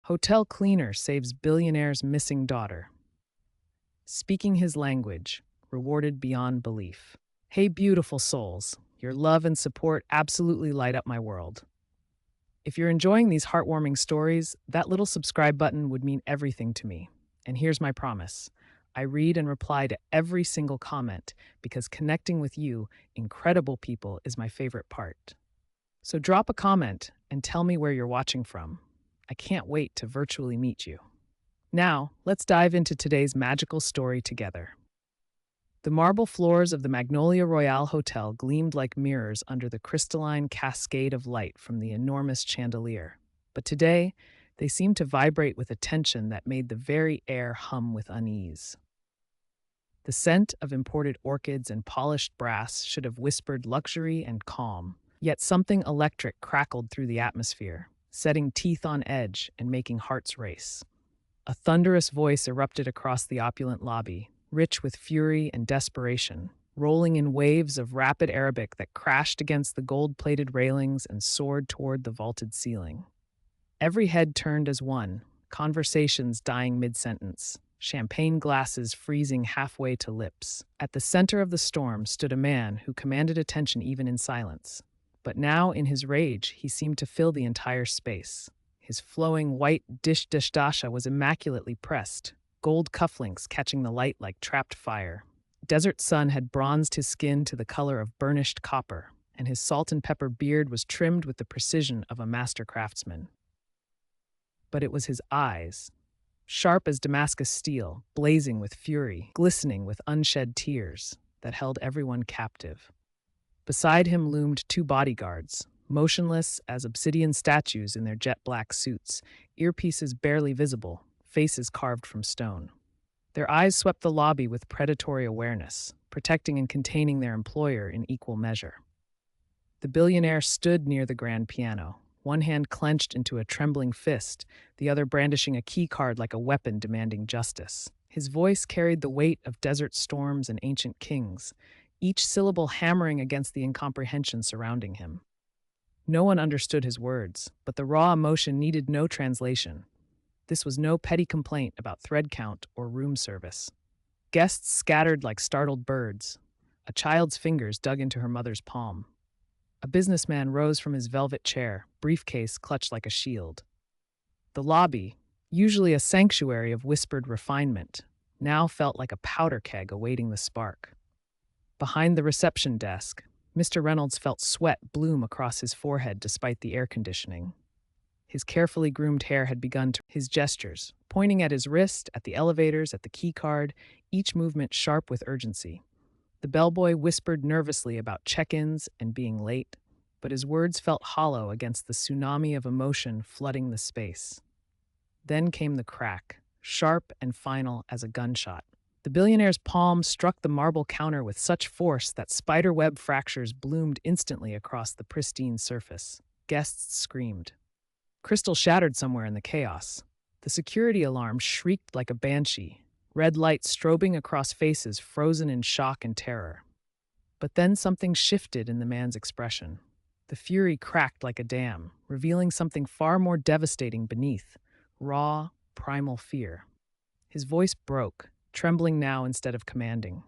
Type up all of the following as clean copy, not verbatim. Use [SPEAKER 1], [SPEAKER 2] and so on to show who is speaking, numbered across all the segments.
[SPEAKER 1] Hotel cleaner saves billionaire's missing daughter. Speaking his language, rewarded beyond belief. Hey, beautiful souls, your love and support absolutely light up my world. If you're enjoying these heartwarming stories, that little subscribe button would mean everything to me. And here's my promise. I read and reply to every single comment because connecting with you, incredible people, is my favorite part. So drop a comment and tell me where you're watching from. I can't wait to virtually meet you. Now, let's dive into today's magical story together. The marble floors of the Magnolia Royale Hotel gleamed like mirrors under the crystalline cascade of light from the enormous chandelier. But today, they seemed to vibrate with a tension that made the very air hum with unease. The scent of imported orchids and polished brass should have whispered luxury and calm, yet something electric crackled through the atmosphere, setting teeth on edge and making hearts race. A thunderous voice erupted across the opulent lobby, rich with fury and desperation, rolling in waves of rapid Arabic that crashed against the gold-plated railings and soared toward the vaulted ceiling. Every head turned as one, conversations dying mid-sentence, champagne glasses freezing halfway to lips. At the center of the storm stood a man who commanded attention even in silence. But now, in his rage, he seemed to fill the entire space. His flowing white dasha was immaculately pressed, gold cufflinks catching the light like trapped fire. Desert sun had bronzed his skin to the color of burnished copper, and his salt and pepper beard was trimmed with the precision of a master craftsman. But it was his eyes, sharp as Damascus steel, blazing with fury, glistening with unshed tears, that held everyone captive. Beside him loomed two bodyguards, motionless as obsidian statues in their jet-black suits, earpieces barely visible, faces carved from stone. Their eyes swept the lobby with predatory awareness, protecting and containing their employer in equal measure. The billionaire stood near the grand piano, one hand clenched into a trembling fist, the other brandishing a key card like a weapon demanding justice. His voice carried the weight of desert storms and ancient kings, each syllable hammering against the incomprehension surrounding him. No one understood his words, but the raw emotion needed no translation. This was no petty complaint about thread count or room service. Guests scattered like startled birds. A child's fingers dug into her mother's palm. A businessman rose from his velvet chair, briefcase clutched like a shield. The lobby, usually a sanctuary of whispered refinement, now felt like a powder keg awaiting the spark. Behind the reception desk, Mr. Reynolds felt sweat bloom across his forehead despite the air conditioning. His carefully groomed hair had begun to his gestures, pointing at his wrist, at the elevators, at the key card, each movement sharp with urgency. The bellboy whispered nervously about check-ins and being late, but his words felt hollow against the tsunami of emotion flooding the space. Then came the crack, sharp and final as a gunshot. The billionaire's palm struck the marble counter with such force that spiderweb fractures bloomed instantly across the pristine surface. Guests screamed. Crystal shattered somewhere in the chaos. The security alarm shrieked like a banshee, red light strobing across faces frozen in shock and terror. But then something shifted in the man's expression. The fury cracked like a dam, revealing something far more devastating beneath, raw, primal fear. His voice broke, trembling now instead of commanding.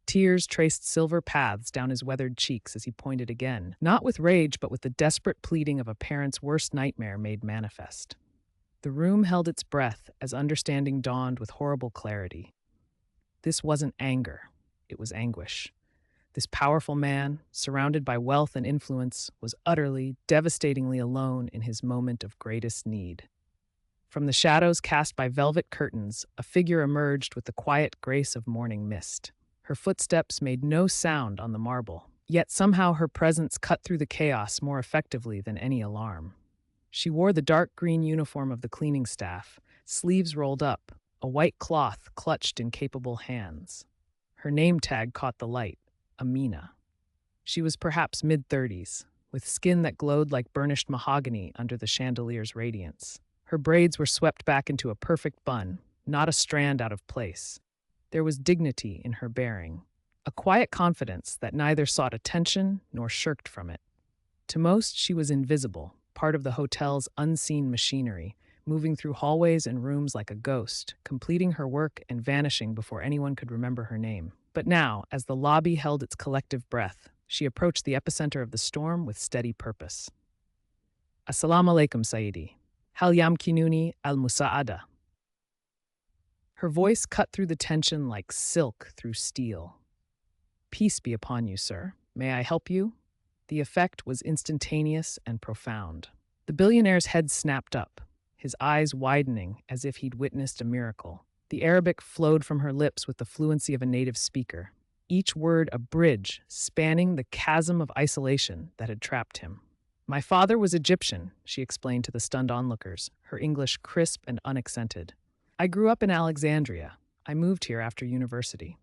[SPEAKER 1] Tears traced silver paths down his weathered cheeks as he pointed again, not with rage but with the desperate pleading of a parent's worst nightmare made manifest. The room held its breath as understanding dawned with horrible clarity. This wasn't anger, it was anguish. This powerful man, surrounded by wealth and influence, was utterly, devastatingly alone in his moment of greatest need. From the shadows cast by velvet curtains, a figure emerged with the quiet grace of morning mist. Her footsteps made no sound on the marble, yet somehow her presence cut through the chaos more effectively than any alarm. She wore the dark green uniform of the cleaning staff, sleeves rolled up, a white cloth clutched in capable hands. Her name tag caught the light, Amina. She was perhaps mid-30s, with skin that glowed like burnished mahogany under the chandelier's radiance. Her braids were swept back into a perfect bun, not a strand out of place. There was dignity in her bearing, a quiet confidence that neither sought attention nor shirked from it. To most, she was invisible, part of the hotel's unseen machinery, moving through hallways and rooms like a ghost, completing her work and vanishing before anyone could remember her name. But now, as the lobby held its collective breath, she approached the epicenter of the storm with steady purpose. Assalamu alaikum, Sayyidi. Hal yamkinuni al-musa'ada. Her voice cut through the tension like silk through steel. Peace be upon you, sir. May I help you? The effect was instantaneous and profound. The billionaire's head snapped up, his eyes widening as if he'd witnessed a miracle. The Arabic flowed from her lips with the fluency of a native speaker, each word a bridge spanning the chasm of isolation that had trapped him. My father was Egyptian, she explained to the stunned onlookers, her English crisp and unaccented. I grew up in Alexandria. I moved here after university.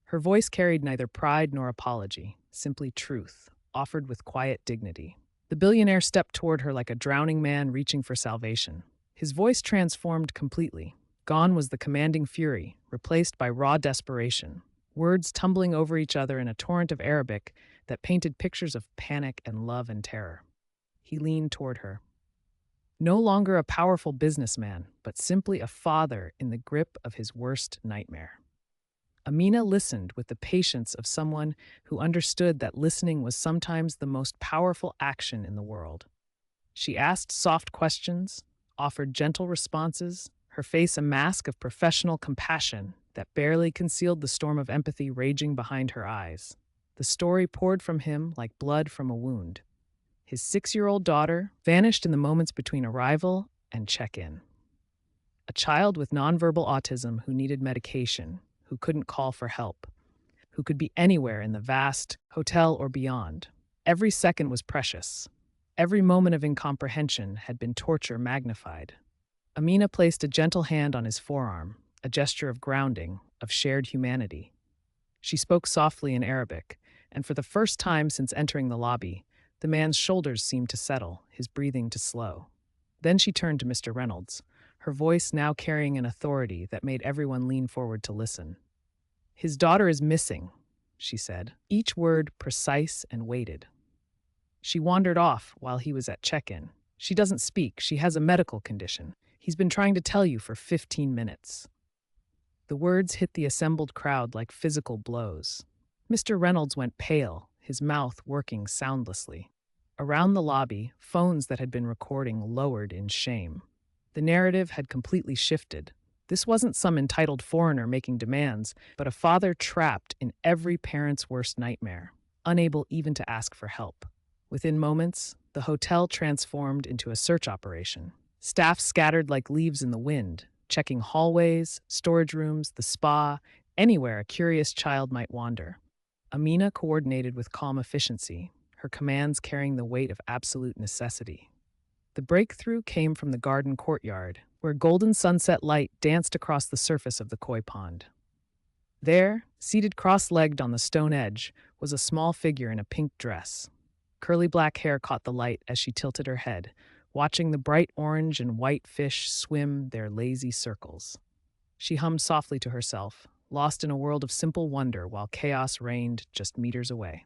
[SPEAKER 1] Her voice carried neither pride nor apology, simply truth, offered with quiet dignity. The billionaire stepped toward her like a drowning man reaching for salvation. His voice transformed completely. Gone was the commanding fury, replaced by raw desperation, words tumbling over each other in a torrent of Arabic that painted pictures of panic and love and terror. He leaned toward her. No longer a powerful businessman, but simply a father in the grip of his worst nightmare. Amina listened with the patience of someone who understood that listening was sometimes the most powerful action in the world. She asked soft questions, offered gentle responses, her face a mask of professional compassion that barely concealed the storm of empathy raging behind her eyes. The story poured from him like blood from a wound. His 6-year-old daughter vanished in the moments between arrival and check-in. A child with nonverbal autism who needed medication, who couldn't call for help, who could be anywhere in the vast hotel or beyond. Every second was precious. Every moment of incomprehension had been torture magnified. Amina placed a gentle hand on his forearm, a gesture of grounding, of shared humanity. She spoke softly in Arabic, and for the first time since entering the lobby, the man's shoulders seemed to settle, his breathing to slow. Then she turned to Mr. Reynolds, her voice now carrying an authority that made everyone lean forward to listen. His daughter is missing, she said, each word precise and weighted. She wandered off while he was at check-in. She doesn't speak. She has a medical condition. He's been trying to tell you for 15 minutes. The words hit the assembled crowd like physical blows. Mr. Reynolds went pale, his mouth working soundlessly. Around the lobby, phones that had been recording lowered in shame. The narrative had completely shifted. This wasn't some entitled foreigner making demands, but a father trapped in every parent's worst nightmare, unable even to ask for help. Within moments, the hotel transformed into a search operation. Staff scattered like leaves in the wind, checking hallways, storage rooms, the spa, anywhere a curious child might wander. Amina coordinated with calm efficiency, her commands carrying the weight of absolute necessity. The breakthrough came from the garden courtyard, where golden sunset light danced across the surface of the koi pond. There, seated cross-legged on the stone edge, was a small figure in a pink dress. Curly black hair caught the light as she tilted her head, watching the bright orange and white fish swim their lazy circles. She hummed softly to herself, lost in a world of simple wonder while chaos reigned just meters away.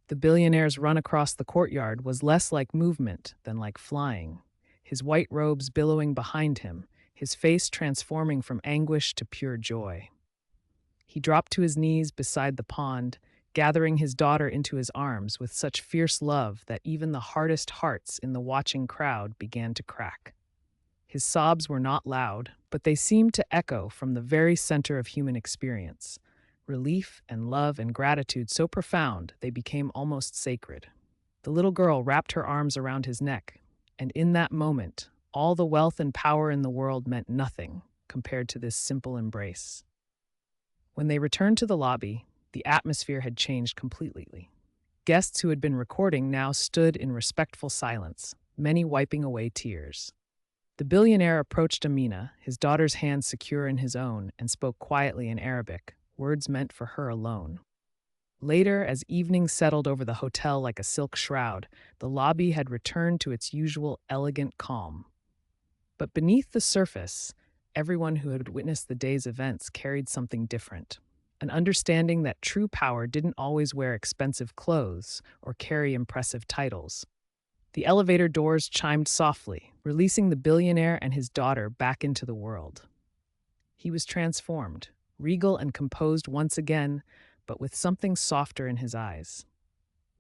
[SPEAKER 1] The billionaire's run across the courtyard was less like movement than like flying, his white robes billowing behind him, his face transforming from anguish to pure joy. He dropped to his knees beside the pond, gathering his daughter into his arms with such fierce love that even the hardest hearts in the watching crowd began to crack. His sobs were not loud, but they seemed to echo from the very center of human experience. Relief and love and gratitude so profound they became almost sacred. The little girl wrapped her arms around his neck, and in that moment, all the wealth and power in the world meant nothing compared to this simple embrace. When they returned to the lobby, the atmosphere had changed completely. Guests who had been recording now stood in respectful silence, many wiping away tears. The billionaire approached Amina, his daughter's hand secure in his own, and spoke quietly in Arabic, words meant for her alone. Later, as evening settled over the hotel like a silk shroud, the lobby had returned to its usual elegant calm. But beneath the surface, everyone who had witnessed the day's events carried something different. An understanding that true power didn't always wear expensive clothes or carry impressive titles. The elevator doors chimed softly, releasing the billionaire and his daughter back into the world. He was transformed, regal and composed once again, but with something softer in his eyes.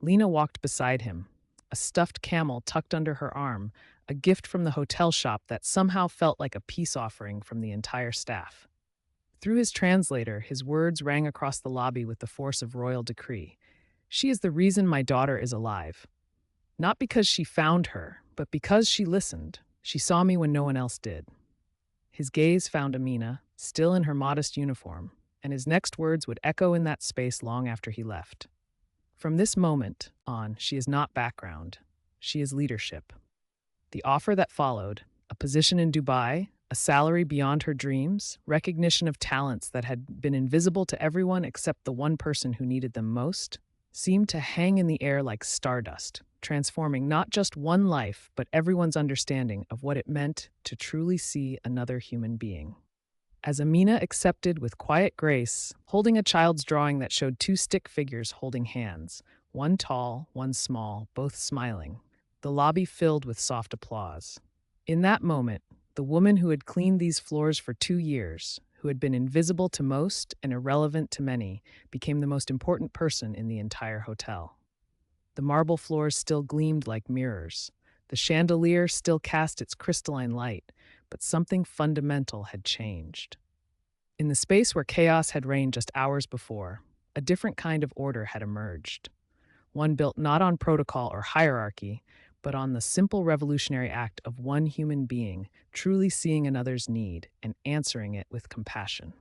[SPEAKER 1] Lena walked beside him, a stuffed camel tucked under her arm, a gift from the hotel shop that somehow felt like a peace offering from the entire staff. Through his translator, his words rang across the lobby with the force of royal decree. She is the reason my daughter is alive. Not because she found her, but because she listened. She saw me when no one else did. His gaze found Amina, still in her modest uniform, and his next words would echo in that space long after he left. From this moment on, she is not background. She is leadership. The offer that followed, a position in Dubai, a salary beyond her dreams, recognition of talents that had been invisible to everyone except the one person who needed them most, seemed to hang in the air like stardust, transforming not just one life, but everyone's understanding of what it meant to truly see another human being. As Amina accepted with quiet grace, holding a child's drawing that showed two stick figures holding hands, one tall, one small, both smiling, the lobby filled with soft applause. In that moment, the woman who had cleaned these floors for 2 years, who had been invisible to most and irrelevant to many, became the most important person in the entire hotel. The marble floors still gleamed like mirrors. The chandelier still cast its crystalline light, but something fundamental had changed. In the space where chaos had reigned just hours before, a different kind of order had emerged. One built not on protocol or hierarchy, but on the simple revolutionary act of one human being truly seeing another's need and answering it with compassion.